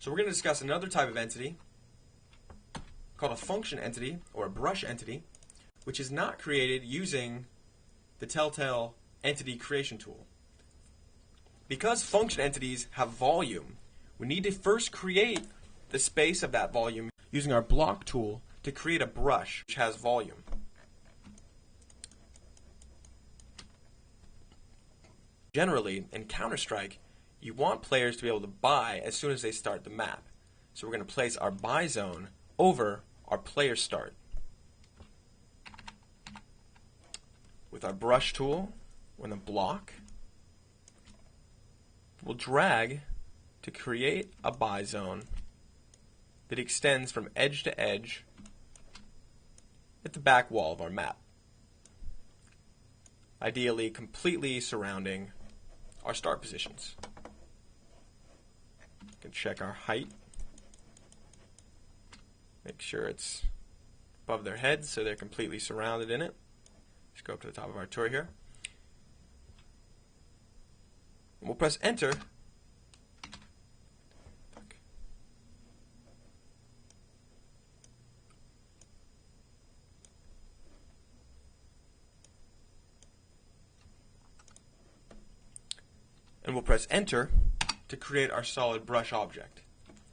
So we're going to discuss another type of entity called a function entity or a brush entity, which is not created using the Telltale entity creation tool. Because function entities have volume, we need to first create the space of that volume using our block tool to create a brush which has volume. Generally, in Counter-Strike, you want players to be able to buy as soon as they start the map. So we're going to place our buy zone over our player start. With our brush tool, we're going to block. We'll drag to create a buy zone that extends from edge to edge at the back wall of our map, ideally completely surrounding our start positions. We can check our height, make sure it's above their heads so they're completely surrounded in it. Let's go up to the top of our tour here. And we'll press enter. And we'll press enter to create our solid brush object,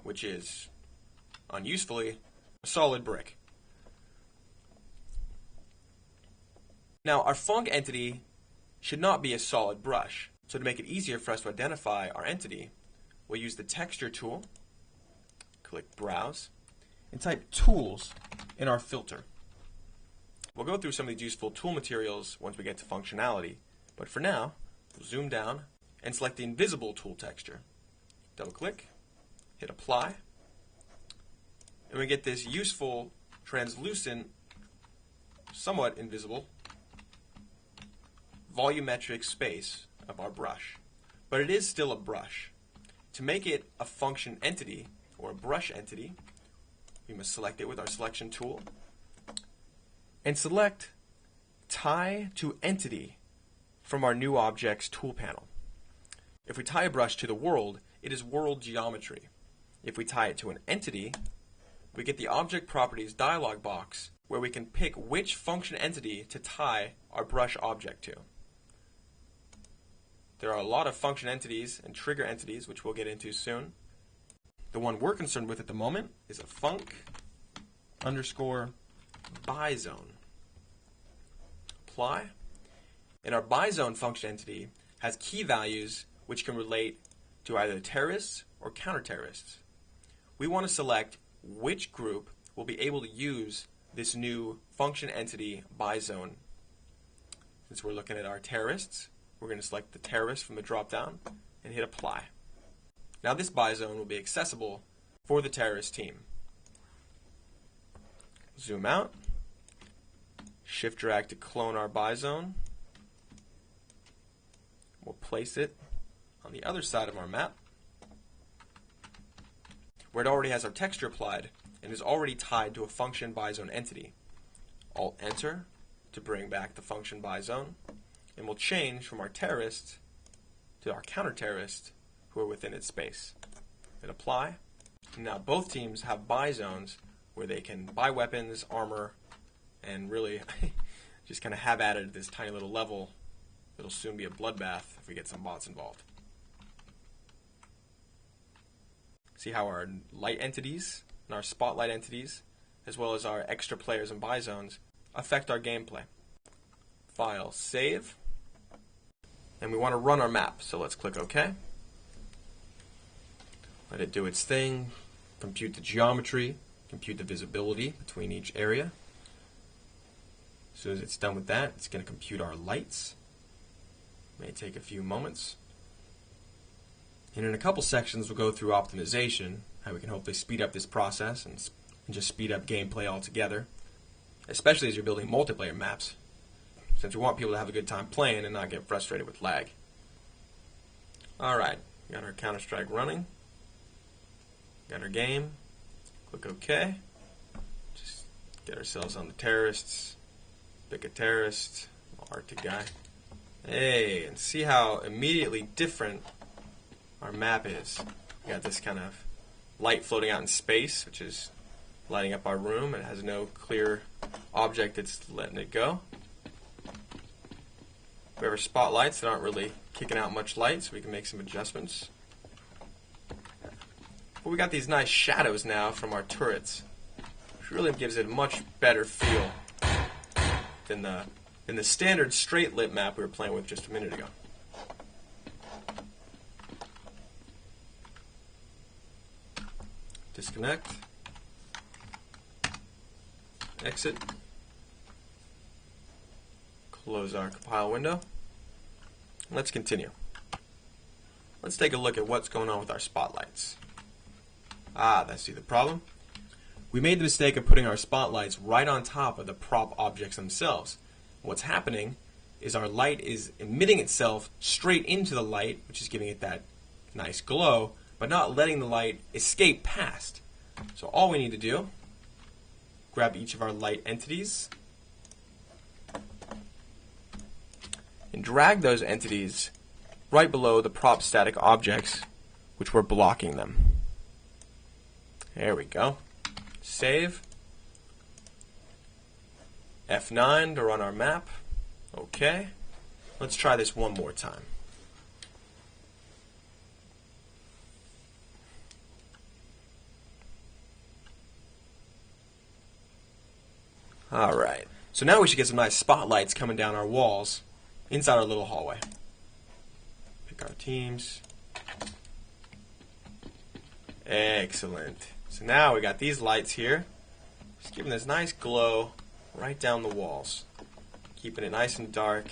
which is, unusefully, a solid brick. Now, our func entity should not be a solid brush. So to make it easier for us to identify our entity, we'll use the texture tool, click browse, and type tools in our filter. We'll go through some of these useful tool materials once we get to functionality, but for now, we'll zoom down and select the invisible tool texture. Double click, hit apply, and we get this useful, translucent, somewhat invisible, volumetric space of our brush. But it is still a brush. To make it a function entity, or a brush entity, we must select it with our selection tool, and select Tie to Entity from our New Objects tool panel. If we tie a brush to the world, it is world geometry. If we tie it to an entity, we get the Object Properties dialog box where we can pick which function entity to tie our brush object to. There are a lot of function entities and trigger entities, which we'll get into soon. The one we're concerned with at the moment is a func underscore buy zone. Apply. And our buy zone function entity has key values which can relate to either terrorists or counter-terrorists. We want to select which group will be able to use this new function entity buy zone. Since we're looking at our terrorists, we're going to select the terrorist from the drop-down and hit apply. Now this buy zone will be accessible for the terrorist team. Zoom out, shift drag to clone our buy zone. We'll place it on the other side of our map, where it already has our texture applied and is already tied to a function buy zone entity. Alt enter to bring back the function buy zone, and we'll change from our terrorist to our counter-terrorist who are within its space. Hit apply. And now both teams have buy zones where they can buy weapons, armor, and really just kind of have at it at this tiny little level. It'll soon be a bloodbath if we get some bots involved. See how our light entities and our spotlight entities, as well as our extra players and buy zones, affect our gameplay. File, save, and we want to run our map, so let's click OK. Let it do its thing, compute the geometry, compute the visibility between each area. As soon as it's done with that, it's going to compute our lights. May take a few moments. And in a couple sections, we'll go through optimization, how we can hopefully speed up this process and just speed up gameplay altogether, especially as you're building multiplayer maps, since we want people to have a good time playing and not get frustrated with lag. Alright, got our Counter-Strike running, got our game, click OK, just get ourselves on the terrorists, pick a terrorist, Arctic guy. Hey, and see how immediately different our map is. We got this kind of light floating out in space, which is lighting up our room. It has no clear object that's letting it go. We have our spotlights that aren't really kicking out much light, so we can make some adjustments. But we got these nice shadows now from our turrets, which really gives it a much better feel than the standard straight lit map we were playing with just a minute ago. Disconnect. Exit. Close our compile window. Let's continue. Let's take a look at what's going on with our spotlights. That's the problem. We made the mistake of putting our spotlights right on top of the prop objects themselves. What's happening is our light is emitting itself straight into the light, which is giving it that nice glow, but not letting the light escape past. So all we need to do, grab each of our light entities and drag those entities right below the prop static objects which were blocking them. There we go. Save. F9 to run our map. Okay. Let's try this one more time. Alright. So now we should get some nice spotlights coming down our walls inside our little hallway. Pick our teams. Excellent. So now we got these lights here, just giving this nice glow right down the walls, keeping it nice and dark,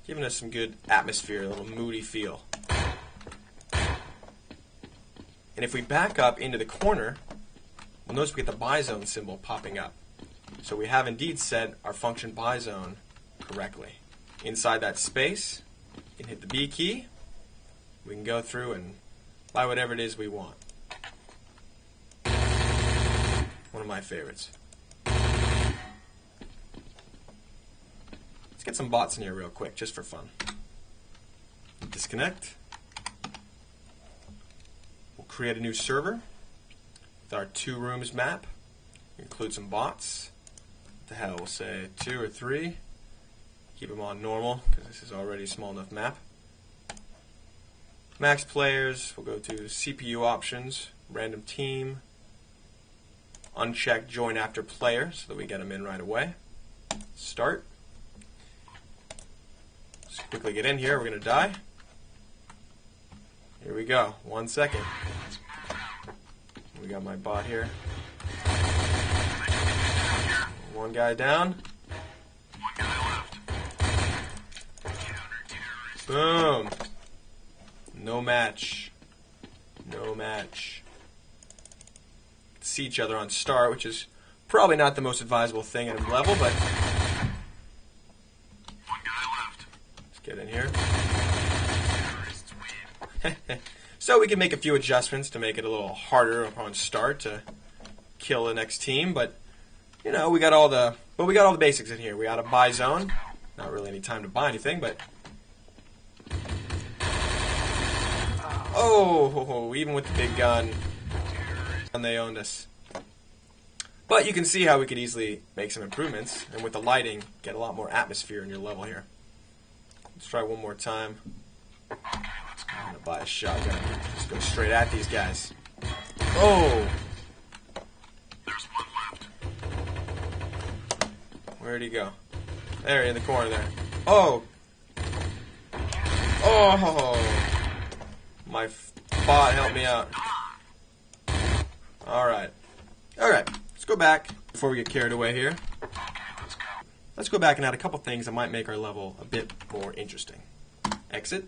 giving us some good atmosphere, a little moody feel. And if we back up into the corner, we'll notice we get the buyzone symbol popping up. So we have indeed set our function buyzone correctly. Inside that space, you can hit the B key. We can go through and buy whatever it is we want. One of my favorites. Let's get some bots in here real quick, just for fun. Disconnect. We'll create a new server with our 2 rooms map. Include some bots. What the hell, we'll say 2 or 3. Keep them on normal, because this is already a small enough map. Max players, we'll go to CPU options, random team, uncheck join after player so that we get them in right away. Start. Just quickly get in here, we're going to die. Here we go, 1 second. We got my bot here. One guy down. One guy left. Boom. No match. No match. See each other on start, which is probably not the most advisable thing at a level, but One guy left. let's get in here. So we can make a few adjustments to make it a little harder upon start to kill the next team, but you know, we got all the basics in here. We got a buy zone. Not really any time to buy anything, but oh, even with the big gun, and they owned us. But you can see how we could easily make some improvements, and with the lighting, get a lot more atmosphere in your level here. Let's try one more time. I'm gonna buy a shotgun. Just go straight at these guys. Oh! There's one left. Where'd he go? There, in the corner there. Oh! Oh! My bot helped me out. Alright. Alright, let's go back before we get carried away here. Okay, let's go. Let's go back and add a couple things that might make our level a bit more interesting. Exit.